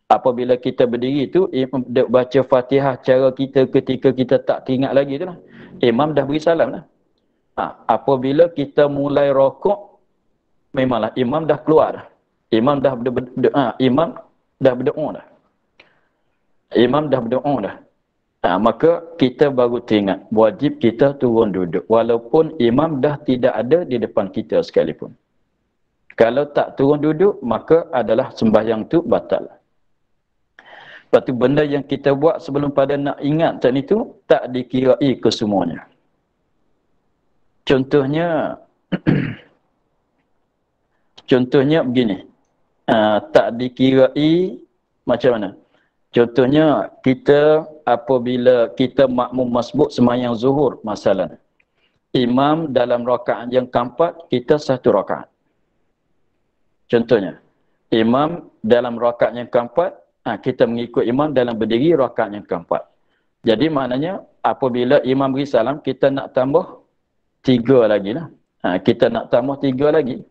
Apabila kita berdiri tu, imam duduk baca Fatihah cara kita ketika kita tak teringat lagi tu lah. Imam dah beri salam lah. Apabila kita mulai rokok, memanglah imam dah keluar dah. Imam dah berdoa dah. Imam dah berdoa dah. Maka kita baru teringat, wajib kita turun duduk. Walaupun imam dah tidak ada di depan kita sekalipun. Kalau tak turun duduk, maka adalah sembahyang tu batal. Lepas tu benda yang kita buat sebelum pada nak ingat tadi tu, tak dikirai kesemuanya. Contohnya, contohnya begini. Tak dikirai macam mana? Contohnya, kita apabila kita makmum masbuk sembahyang zuhur, masalah. Imam dalam rakaat yang keempat, kita satu rakaat. Contohnya, imam dalam rakaat yang keempat, kita mengikut imam dalam berdiri rakaat yang keempat. Jadi maknanya apabila imam beri salam, kita nak tambah 3 lagi lah. Kita nak tambah 3 lagi.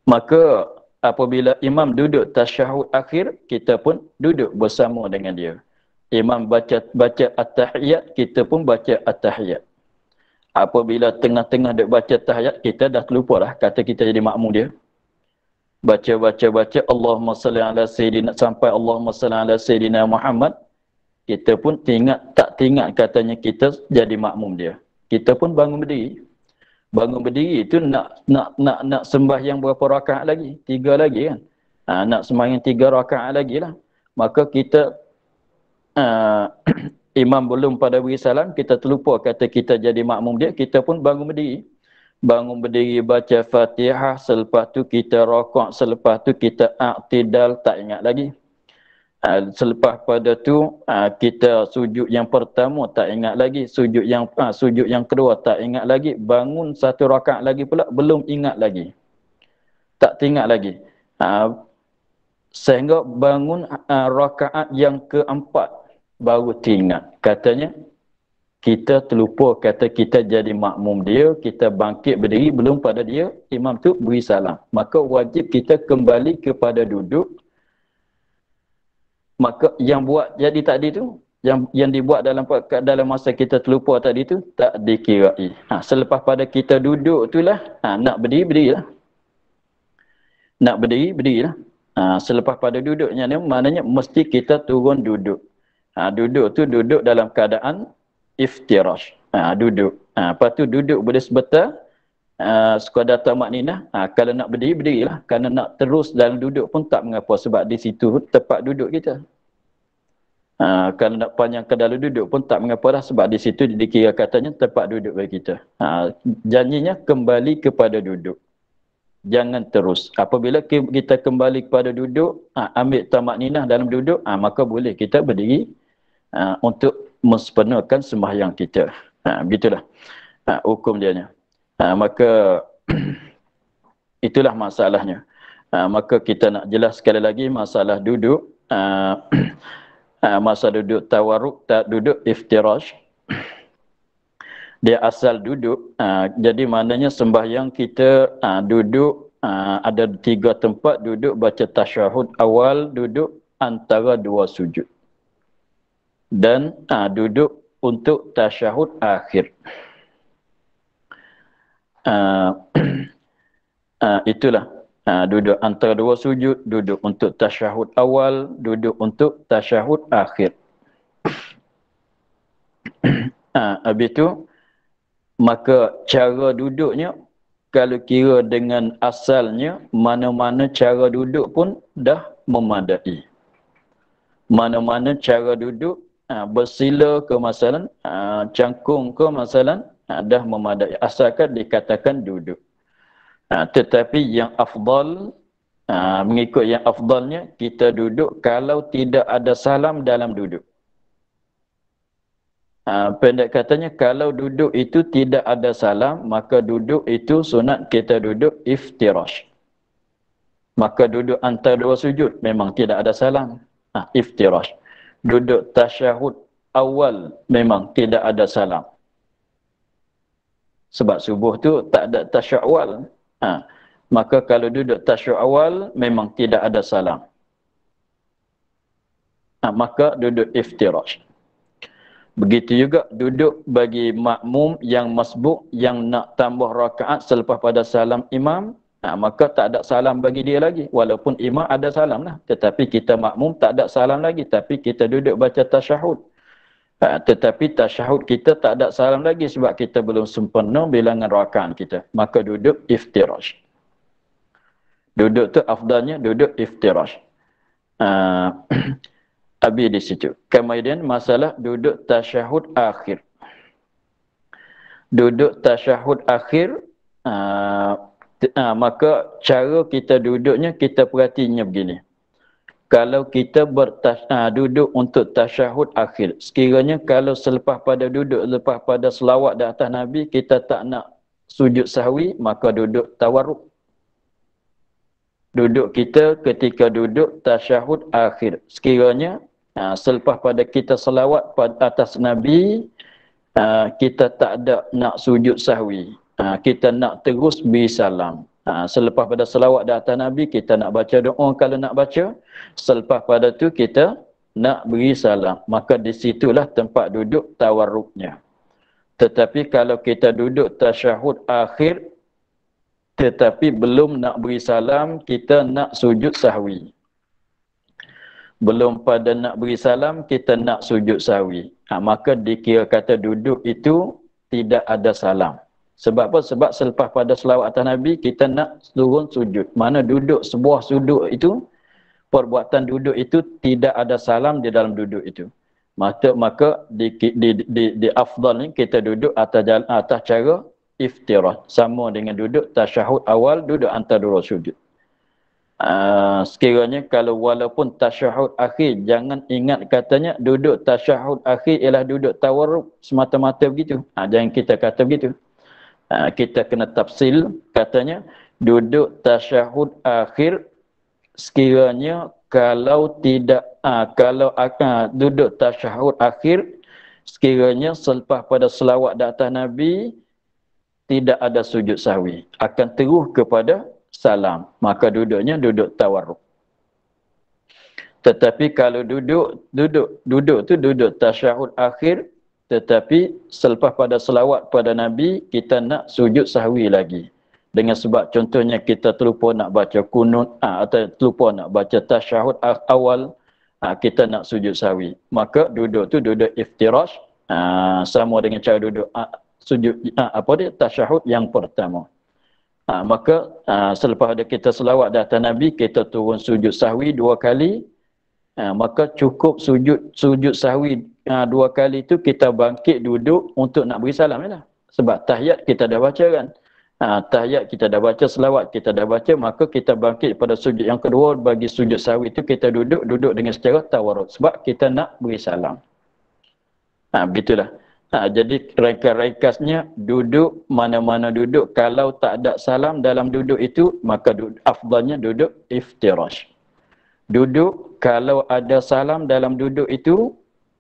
Maka apabila imam duduk tasyahud akhir, kita pun duduk bersama dengan dia. Imam baca at-tahiyat, kita pun baca at-tahiyat. Apabila tengah-tengah duk baca tahiyat, kita dah terlupa dah kata kita jadi makmum dia. Baca Allahumma salli ala Sayyidina, sampai Allahumma salli ala Sayyidina Muhammad, kita pun tak teringat katanya kita jadi makmum dia. Kita pun bangun berdiri. Bangun berdiri itu nak sembahyang berapa rakaat lagi? 3 lagi kan? Nak sembahyang 3 rakaat lagi lah. Maka kita imam belum pada beri salam, kita terlupa kata kita jadi makmum dia, kita pun bangun berdiri. Bangun berdiri baca Fatihah, selepas tu kita rakaat, selepas tu kita i'tidal, tak ingat lagi. Selepas pada tu kita sujud yang pertama tak ingat lagi, sujud yang kedua tak ingat lagi, bangun satu rakaat lagi pula belum ingat lagi. Tak ingat lagi. Sehingga bangun rakaat yang keempat baru teringat. Katanya kita terlupa kata kita jadi makmum dia, kita bangkit berdiri belum pada dia imam tu beri salam. Maka wajib kita kembali kepada duduk. Maka yang buat jadi tadi tu, yang dibuat dalam masa kita terlupa tadi tu tak dikirai. Selepas pada kita duduk itulah nak berdiri berdirilah. Nak berdiri berdirilah. Selepas pada duduknya ni maknanya mesti kita turun duduk. Duduk tu duduk dalam keadaan iftirash. Duduk. Lepas tu duduk boleh sebentar. Sekadar tamak ninah. Kalau nak berdiri, berdirilah. Kerana nak terus dalam duduk pun tak mengapa. Sebab di situ tempat duduk kita. Kalau nak panjang ke dalam duduk pun tak mengapa lah. Sebab di situ dikira katanya tempat duduk bagi kita. Janjinya kembali kepada duduk. Jangan terus. Apabila kita kembali kepada duduk, ambil tamak ninah dalam duduk, maka boleh kita berdiri untuk mensempurnakan sembahyang kita. Begitulah hukum dia. Maka itulah masalahnya. Maka kita nak jelas sekali lagi masalah duduk. Masalah duduk tawarruk, duduk iftirash. Dia asal duduk. Jadi maknanya sembahyang kita duduk. Ada 3 tempat duduk baca tasyahud awal, duduk antara 2 sujud. Dan duduk untuk tasyahud akhir. Itulah duduk antara 2 sujud, duduk untuk tasyahud awal, duduk untuk tasyahud akhir. Habis itu maka cara duduknya kalau kira dengan asalnya mana-mana cara duduk pun dah memadai. Mana-mana cara duduk bersila ke masalan, cangkung ke masalan, dah memadai asalkan dikatakan duduk. Tetapi yang afdal, mengikut yang afdalnya kita duduk kalau tidak ada salam dalam duduk. Pendek katanya kalau duduk itu tidak ada salam, maka duduk itu sunat kita duduk iftirash. Maka duduk antara 2 sujud memang tidak ada salam, iftirash. Duduk tasyahud awal memang tidak ada salam. Sebab subuh tu tak ada tasyahud awal. Maka kalau duduk tasyahud awal memang tidak ada salam. Maka duduk iftirash. Begitu juga duduk bagi makmum yang masbuk yang nak tambah rakaat selepas pada salam imam, maka tak ada salam bagi dia lagi. Walaupun imam ada salam lah. Tetapi kita makmum tak ada salam lagi. Tapi kita duduk baca tasyahud. Tetapi tasyahud kita tak ada salam lagi sebab kita belum sempurna bilangan rakaat kita. Maka duduk iftirash. Duduk tu afdalnya duduk iftirash. Habis di situ. Kemudian masalah duduk tasyahud akhir. Duduk tasyahud akhir, maka cara kita duduknya kita perhatinya begini. Kalau kita duduk untuk tasyahud akhir, sekiranya kalau selepas pada duduk, lepas pada selawat di atas Nabi, kita tak nak sujud sahwi, maka duduk tawarruk. Duduk kita ketika duduk tasyahud akhir. Sekiranya selepas pada kita selawat pada atas Nabi, kita tak ada nak sujud sahwi. Kita nak terus beri salam. Selepas pada selawat di atas Nabi, kita nak baca doa kalau nak baca. Selepas pada tu kita nak beri salam. Maka di situlah tempat duduk tawarruknya. Tetapi kalau kita duduk tasyahud akhir, tetapi belum nak beri salam, kita nak sujud sahwi. Belum pada nak beri salam, kita nak sujud sahwi. Maka dikira kata duduk itu tidak ada salam. Sebab apa? Sebab selepas pada selawat atas Nabi, kita nak turun sujud. Mana duduk sebuah sudut itu, perbuatan duduk itu tidak ada salam di dalam duduk itu. Maka di afdal ni kita duduk atas cara iftirash. Sama dengan duduk tasyahud awal, duduk antara dua sujud. Sekiranya kalau walaupun tasyahud akhir, jangan ingat katanya duduk tasyahud akhir ialah duduk tawarruk semata-mata begitu. Jangan kita kata begitu. Kita kena tafsil katanya duduk tasyahud akhir sekiranya kalau tidak duduk tasyahud akhir sekiranya selepas pada selawat di atas Nabi tidak ada sujud sahwi, akan terus kepada salam, maka duduknya duduk tawarruk. Tetapi kalau duduk tasyahud akhir, tetapi selepas pada selawat pada Nabi kita nak sujud sahwi lagi. Dengan sebab contohnya kita terlupa nak baca kunut atau terlupa nak baca tasyahud awal, kita nak sujud sahwi. Maka duduk tu duduk iftirash, sama dengan cara duduk sujud tasyahud yang pertama. Maka selepas ada kita selawat di atas Nabi, kita turun sujud sahwi 2 kali. Maka cukup sujud sahwi 2 kali itu kita bangkit duduk untuk nak beri salam lah. Sebab tahiyat kita dah baca kan. Tahiyat kita dah baca, selawat kita dah baca, maka kita bangkit pada sujud yang kedua. Bagi sujud sahwi itu kita duduk dengan secara tawarruk sebab kita nak beri salam. Begitulah. Jadi ringkas-ringkasnya duduk, mana-mana duduk, kalau tak ada salam dalam duduk itu, maka afdalnya duduk iftirash. Duduk, kalau ada salam dalam duduk itu,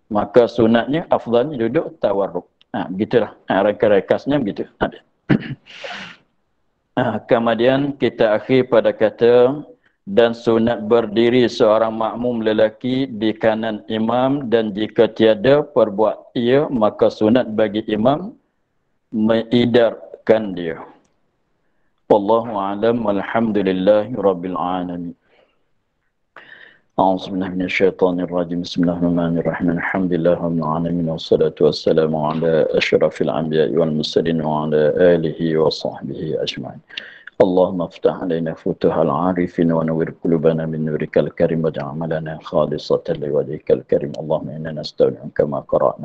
maka sunatnya afdalnya duduk tawarruk. Begitulah. Ringkas-ringkasnya begitu. Kemudian kita akhir pada kata, dan sunat berdiri seorang makmum lelaki di kanan imam, dan jika tiada perbuat ia, maka sunat bagi imam mengidarkan dia. Wallahu a'lam, walhamdulillahi rabbil alamin. A'udzubillahi minasyaitonir rajim. Bismillahirrahmanirrahim. Alhamdulillahi rabbil alamin, wassalatu wassalamu ala asyrafil anbiya'i wal mursalin wa ala alihi wa sahbihi ajma'in. اللهم افتح علينا فتوح العارفين ونور قلوبنا من نورك الكريم واجعل عملنا خالصة لوجهك الكريم. اللهم إنا نستودعك ما قرأنا